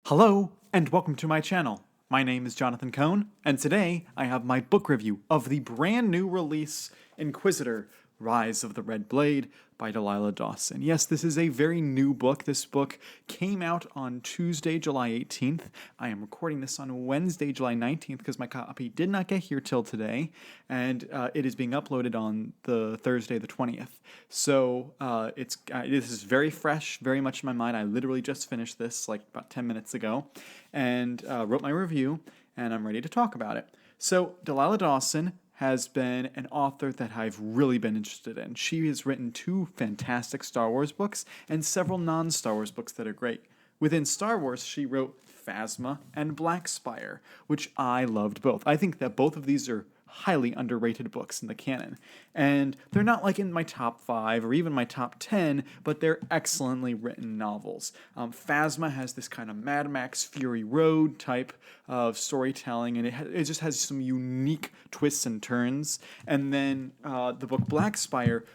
Hello, and welcome to my channel. My name is Jonathan Cohn, and today I have my book review of the brand new release, Inquisitor: Rise of the Red Blade by Delilah Dawson. Yes, this is a very new book. This book came out on Tuesday, July 18th. I am recording this on Wednesday, July 19th, because my copy did not get here till today, and it is being uploaded on the Thursday, the 20th. So this is very fresh, very much in my mind. I literally just finished this like about 10 minutes ago, and wrote my review, and I'm ready to talk about it. So Delilah Dawson has been an author that I've really been interested in. She has written 2 fantastic Star Wars books and several non-Star Wars books that are great. Within Star Wars, she wrote Phasma and Black Spire, which I loved both. I think that both of these are highly underrated books in the canon. And they're not like in my top 5 or even my top 10, but they're excellently written novels. Phasma has this kind of Mad Max Fury Road type of storytelling, and it just has some unique twists and turns. And then the book Black Spire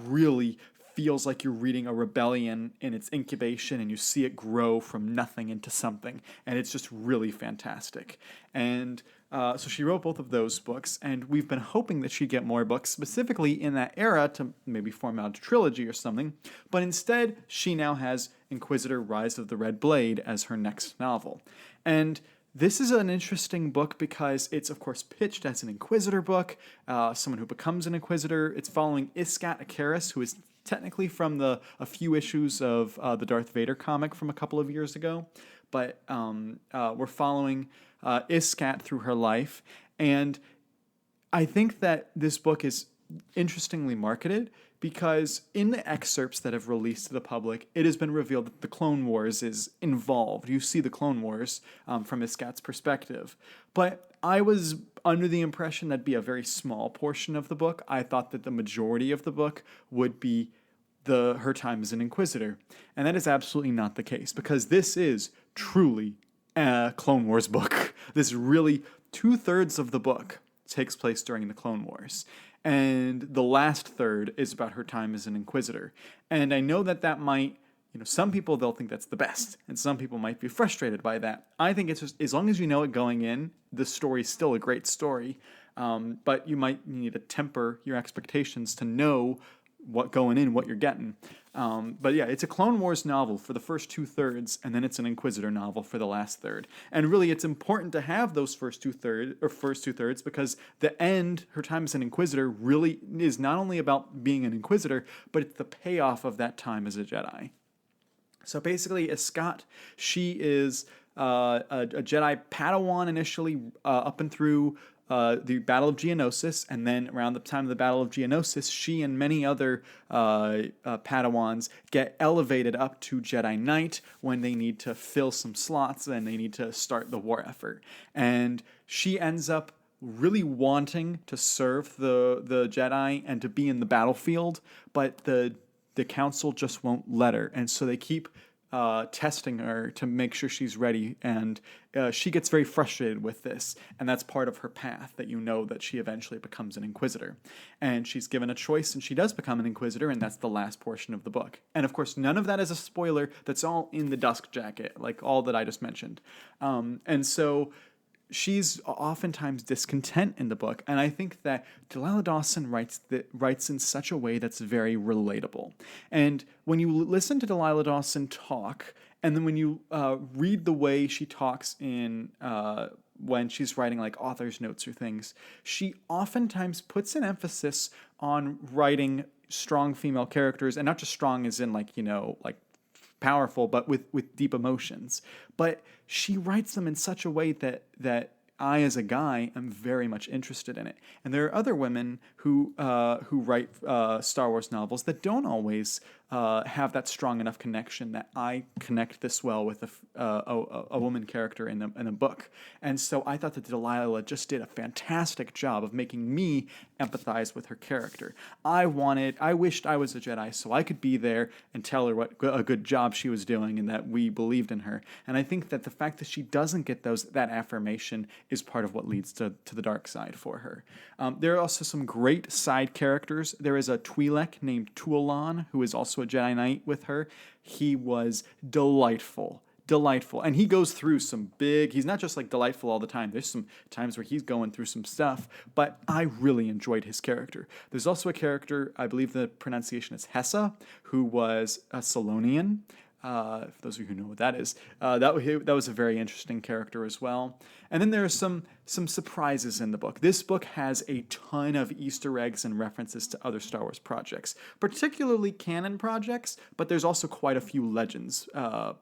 really feels like you're reading a rebellion in its incubation, and you see it grow from nothing into something, and it's just really fantastic. And so she wrote both of those books, and we've been hoping that she'd get more books, specifically in that era, to maybe form out a trilogy or something, but instead she now has Inquisitor: Rise of the Red Blade as her next novel. And this is an interesting book because it's, of course, pitched as an Inquisitor book, someone who becomes an Inquisitor. It's following Iskat Akaris, who is technically from a few issues of the Darth Vader comic from a couple of years ago, but we're following Iskat through her life, and I think that this book is interestingly marketed because in the excerpts that have released to the public, it has been revealed that the Clone Wars is involved. You see the Clone Wars from Iskat's perspective. But I was under the impression that'd be a very small portion of the book. I thought that the majority of the book would be her time as an Inquisitor. And that is absolutely not the case, because this is truly a Clone Wars book. This really, 2/3 of the book takes place during the Clone Wars, and the last third is about her time as an Inquisitor. And I know that might, some people, they'll think that's the best, and some people might be frustrated by that. I think it's just, as long as you know it going in, the story's still a great story, but you might need to temper your expectations to know what you're getting. But yeah, it's a Clone Wars novel for the first 2/3, and then it's an Inquisitor novel for the last third. And really, it's important to have those first two thirds, because the end, her time as an Inquisitor, really is not only about being an Inquisitor, but it's the payoff of that time as a Jedi. So basically, Iskat, she is a Jedi Padawan initially, up and through the Battle of Geonosis, and then around the time of the Battle of Geonosis, she and many other Padawans get elevated up to Jedi Knight when they need to fill some slots and they need to start the war effort. And she ends up really wanting to serve the Jedi and to be in the battlefield, but the council just won't let her, and so they keep testing her to make sure she's ready, and she gets very frustrated with this, and that's part of her path, that she eventually becomes an Inquisitor. And she's given a choice, and she does become an Inquisitor, and that's the last portion of the book. And of course, none of that is a spoiler. That's all in the Dusk Jacket, like all that I just mentioned. And so she's oftentimes discontent in the book, and I think that Delilah Dawson writes in such a way that's very relatable. And when you listen to Delilah Dawson talk, and then when you read the way she talks in when she's writing like author's notes or things, she oftentimes puts an emphasis on writing strong female characters, and not just strong as in like powerful, but with deep emotions. But she writes them in such a way that I, as a guy, am very much interested in it. And there are other women who write Star Wars novels that don't always have that strong enough connection that I connect this well with a woman character in a book. And so I thought that Delilah just did a fantastic job of making me empathize with her character. I wished I was a Jedi so I could be there and tell her what a good job she was doing and that we believed in her. And I think that the fact that she doesn't get that affirmation is part of what leads to the dark side for her. There are also some great side characters. There is a Twi'lek named Tualan, who is also a Jedi Knight with her. He was delightful delightful. And he goes through some he's not just like delightful all the time. There's some times where he's going through some stuff, but I really enjoyed his character. There's also a character, I believe the pronunciation is Hessa, who was a Solonian. For those of you who know what that is, that was a very interesting character as well. And then there are some surprises in the book. This book has a ton of Easter eggs and references to other Star Wars projects, particularly canon projects, but there's also quite a few Legends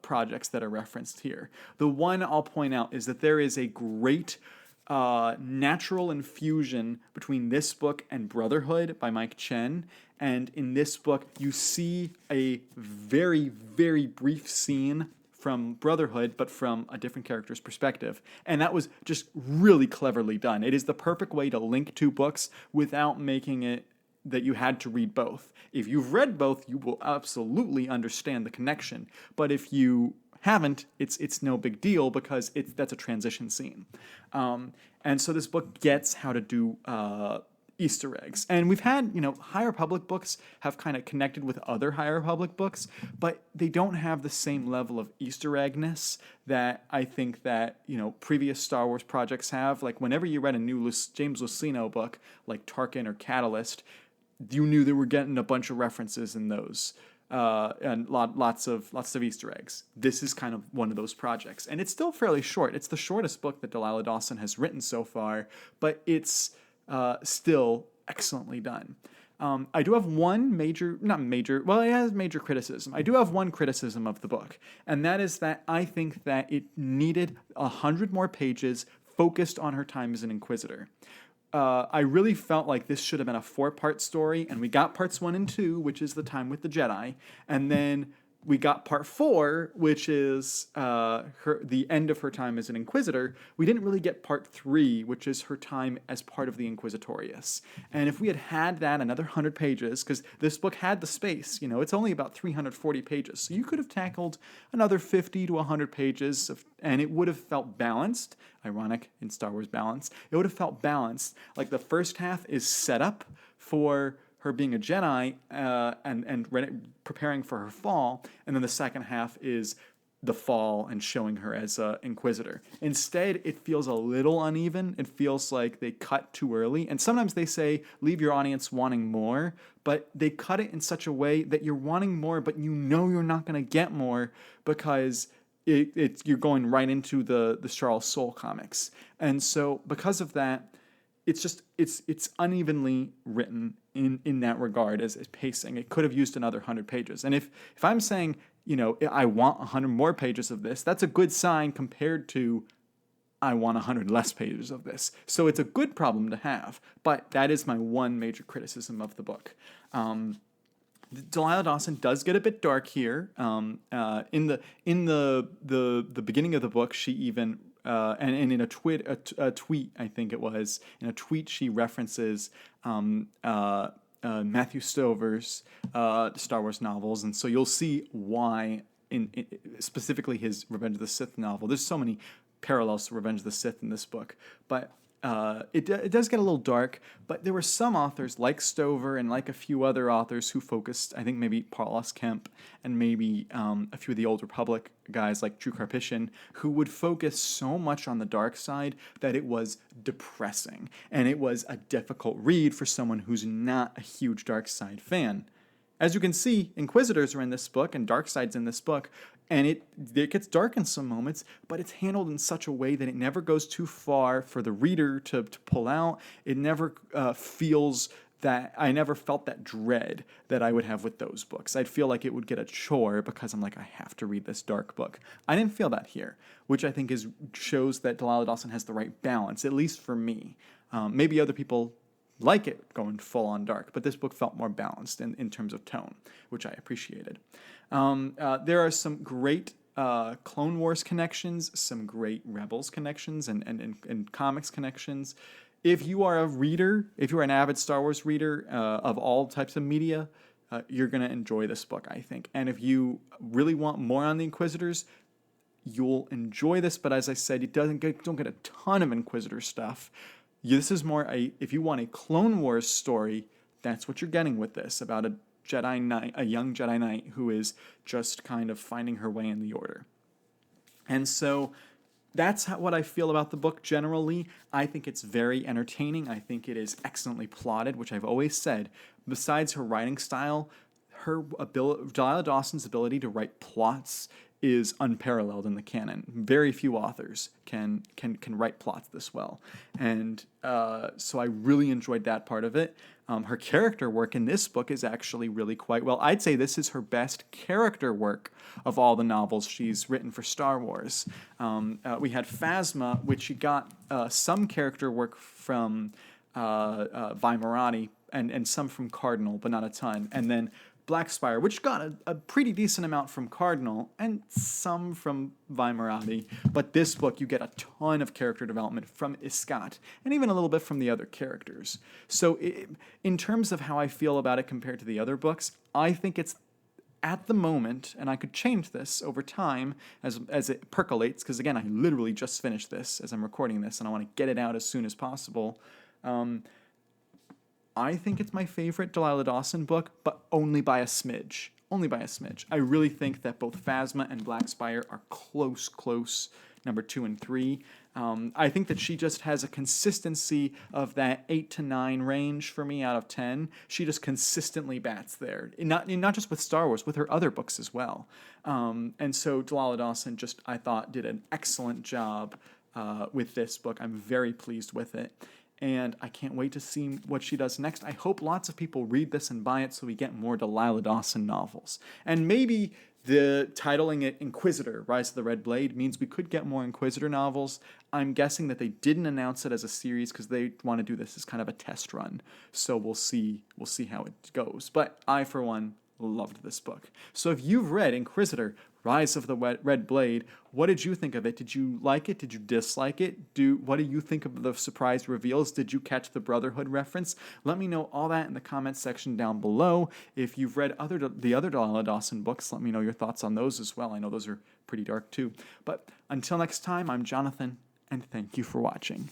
projects that are referenced here. The one I'll point out is that there is a great natural infusion between this book and Brotherhood by Mike Chen. And in this book, you see a very, very brief scene from Brotherhood, but from a different character's perspective. And that was just really cleverly done. It is the perfect way to link two books without making it that you had to read both. If you've read both, you will absolutely understand the connection. But if you haven't, it's no big deal because that's a transition scene. And so this book gets how to do Easter eggs. And we've had, High Republic books have kind of connected with other High Republic books, but they don't have the same level of Easter eggness that I think that, previous Star Wars projects have. Like whenever you read a new James Luceno book, like Tarkin or Catalyst, you knew they were getting a bunch of references in those. And lots of Easter eggs. This is kind of one of those projects. And it's still fairly short. It's the shortest book that Delilah Dawson has written so far, but it's still excellently done. I do have one it has major criticism. I do have one criticism of the book, and that is that I think that it needed 100 more pages focused on her time as an Inquisitor. I really felt like this should have been a 4-part story, and we got parts 1 and 2, which is the time with the Jedi, and then we got part 4, which is the end of her time as an Inquisitor. We didn't really get part 3, which is her time as part of the Inquisitorius. And if we had that another 100 pages, because this book had the space, it's only about 340 pages, so you could have tackled another 50 to 100 pages, and it would have felt balanced. Ironic in Star Wars balance. It would have felt balanced. Like the first half is set up for her being a Jedi and preparing for her fall, and then the second half is the fall and showing her as an Inquisitor. Instead, it feels a little uneven. It feels like they cut too early, and sometimes they say leave your audience wanting more, but they cut it in such a way that you're wanting more, but you're not going to get more because you're going right into the Charles Soule comics, and so because of that, it's unevenly written in that regard as pacing. It could have used another 100 pages. And if I'm saying, I want 100 more pages of this, that's a good sign compared to I want 100 less pages of this. So it's a good problem to have, but that is my one major criticism of the book. Delilah Dawson does get a bit dark here. In the beginning of the book, she even and in a tweet, I think it was, in a tweet she references Matthew Stover's Star Wars novels, and so you'll see why in specifically his Revenge of the Sith novel. There's so many parallels to Revenge of the Sith in this book, but it does get a little dark. But there were some authors like Stover and like a few other authors who focused, I think maybe Paul S. Kemp and maybe a few of the Old Republic guys like Drew Karpyshyn, who would focus so much on the dark side that it was depressing and it was a difficult read for someone who's not a huge dark side fan. As you can see, Inquisitors are in this book and Darkside's in this book, and it gets dark in some moments, but it's handled in such a way that it never goes too far for the reader to pull out. It never feels that, I never felt that dread that I would have with those books. I'd feel like it would get a chore because I'm like, I have to read this dark book. I didn't feel that here, which I think shows that Delilah Dawson has the right balance, at least for me. Maybe other people like it going full on dark, but this book felt more balanced in terms of tone, which I appreciated. There are some great Clone Wars connections, some great Rebels connections, and comics connections. If you are a reader, if you're an avid Star Wars reader of all types of media, you're going to enjoy this book, I think. And if you really want more on the Inquisitors, you'll enjoy this, but as I said, you don't get a ton of Inquisitor stuff. This is more if you want a Clone Wars story, that's what you're getting with this, about a Jedi Knight, a young Jedi Knight who is just kind of finding her way in the Order. And so that's what I feel about the book generally. I think it's very entertaining. I think it is excellently plotted, which I've always said. Besides her writing style, her ability, Delilah Dawson's ability to write plots is unparalleled in the canon. Very few authors can write plots this well, and so I really enjoyed that part of it. Her character work in this book is actually really quite well. I'd say this is her best character work of all the novels she's written for Star Wars. We had Phasma, which she got some character work from Vi Moradi and some from Cardinal, but not a ton. And then Black Spire, which got a pretty decent amount from Cardinal and some from Vi Moradi. But this book, you get a ton of character development from Iskat and even a little bit from the other characters. So in terms of how I feel about it compared to the other books, I think it's at the moment, and I could change this over time as it percolates, because again, I literally just finished this as I'm recording this, and I want to get it out as soon as possible. I think it's my favorite Delilah Dawson book, but only by a smidge. Only by a smidge. I really think that both Phasma and Black Spire are close number 2 and 3. I think that she just has a consistency of that 8 to 9 range for me out of 10. She just consistently bats there. Not just with Star Wars, with her other books as well. And so Delilah Dawson just, I thought, did an excellent job with this book. I'm very pleased with it. And I can't wait to see what she does next. I hope lots of people read this and buy it so we get more Delilah Dawson novels. And maybe the titling it Inquisitor, Rise of the Red Blade, means we could get more Inquisitor novels. I'm guessing that they didn't announce it as a series because they want to do this as kind of a test run. So we'll see how it goes. But I, for one, loved this book. So if you've read Inquisitor, Rise of the Red Blade, what did you think of it? Did you like it? Did you dislike it? What do you think of the surprise reveals? Did you catch the Brotherhood reference? Let me know all that in the comments section down below. If you've read the other Delilah Dawson books, let me know your thoughts on those as well. I know those are pretty dark too. But until next time, I'm Jonathan, and thank you for watching.